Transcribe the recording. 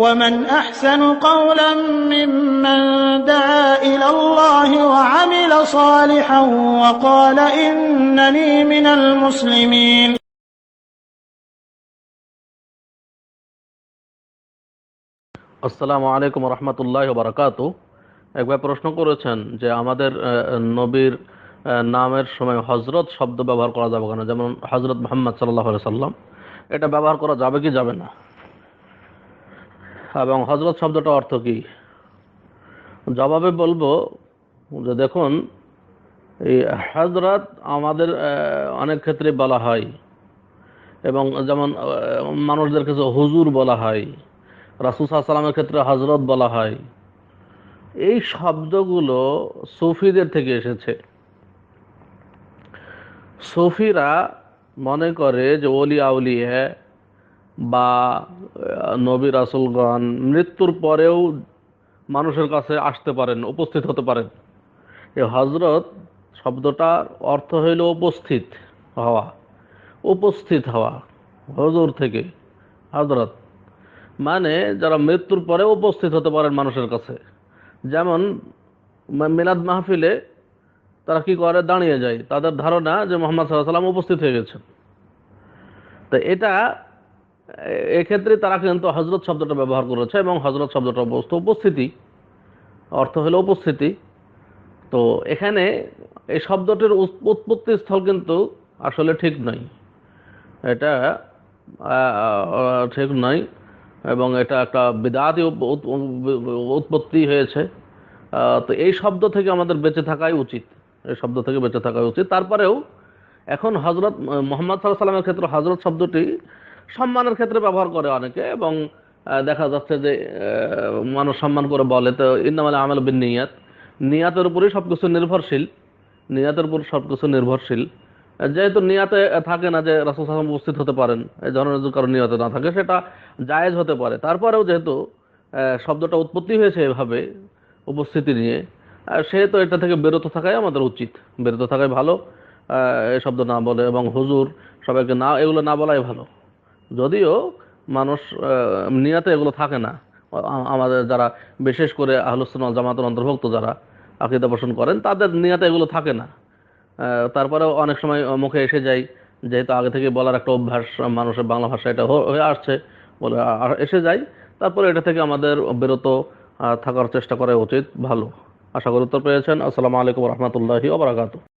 ومن أحسن قولا ممن دعا إلى الله وعمل صالحا وقال إنني من المسلمين. আসসালামু আলাইকুম রহমতুল্লাহ বারাকাতু। একবার প্রশ্ন করেছেন যে আমাদের নবীর নামের সময় হজরত শব্দ ব্যবহার করা যাবে কেন, যেমন হজরত মুহাম্মদ সাল্লাল্লাহু আলাইহি সাল্লাম, এটা ব্যবহার করা যাবে কি যাবে না, এবং হজরত শব্দটা অর্থ কি? জবাবে বলবো যে দেখুন, এই হজরত আমাদের অনেক ক্ষেত্রে বলা হয়, এবং যেমন মানুষদের কাছে হুজুর বলা হয়, রাসূল সাল্লাল্লাহু আলাইহি সাল্লামের ক্ষেত্রে হজরত বলা হয়। এই শব্দগুলো সুফিদের থেকে এসেছে। সুফিরা মনে করে যে ওলি আউলিয়া বা নবী রাসূলগণ মৃত্যুর পরেও মানুষের কাছে আসতে পারেন, উপস্থিত হতে পারেন। এই হজরত শব্দটার অর্থ হইল উপস্থিত হওয়া, উপস্থিত হওয়া। হজুর থেকে হজরত মানে যারা মৃত্যুর পরে উপস্থিত হতে পারেন মানুষের কাছে। যেমন মিলাদ মাহফিলে তারা কি করে, দাঁড়িয়ে যায়, তাদের ধারণা যে মুহাম্মদ সাল্লাল্লাহু আলাইহি সাল্লাম উপস্থিত হয়ে গেছেন। তো এটা এক্ষেত্রে তারা কিন্তু হজরত শব্দটা ব্যবহার করেছে, এবং হজরত শব্দটা উপস্থিতি, অর্থ হলো উপস্থিতি। তো এখানে এই শব্দটির উৎপত্তি স্থল কিন্তু আসলে ঠিক নয়, এটা ঠিক নয়, এবং এটা একটা বিদআতি উৎপত্তি হয়েছে। তো এই শব্দ থেকে আমাদের বেঁচে থাকাই উচিত, এই শব্দ থেকে বেঁচে থাকাই উচিত। তারপরেও এখন হজরত মুহাম্মদ সাল্লাল্লাহু আলাইহি সাল্লামের ক্ষেত্রে হজরত শব্দটি সম্মানের ক্ষেত্রে ব্যবহার করে অনেকে, এবং দেখা যাচ্ছে যে মানুষ সম্মান করে বলে। তো ইন্নামাল আমালু বিন্নিয়াত, নিয়াতের উপরেই সবকিছু নির্ভরশীল, নিয়াতের উপর সবকিছু নির্ভরশীল। যেহেতু নিয়াতে থাকে না যে রাসূল সাল্লাল্লাহু আলাইহি ওয়াসাল্লাম উপস্থিত হতে পারেন, এই ধরনের যদি কারো নিয়তে না থাকে সেটা জায়েজ হতে পারে। তারপরেও যেহেতু শব্দটা উৎপত্তি হয়েছে এভাবে উপস্থিতি নিয়ে, সেহেতু এটা থেকে বিরত থাকাই আমাদের উচিত, বিরত থাকাই ভালো। এই শব্দ না বলে, এবং হুজুর সবাইকে না, এগুলো না বলাই ভালো। যদিও মানুষ নিয়াতে এগুলো থাকে না, আমাদের যারা বিশেষ করে আহলুস সুন্নাহ ওয়াল জামাতের অন্তর্ভুক্ত যারা আকীদা পোষণ করেন তাদের নিয়াতে এগুলো থাকে না। তারপরেও অনেক সময় মুখে এসে যায়, যেহেতু আগে থেকে বলার একটা অভ্যাস মানুষের, বাংলা ভাষা এটা হয়ে আসছে বলে এসে যায়। তারপরে এটা থেকে আমাদের বিরত থাকার চেষ্টা করা উচিত, ভালো। আশা করি উত্তর পেয়েছেন। আসসালামু আলাইকুম রহমতুল্লাহি ওয়া বারাকাতুহু।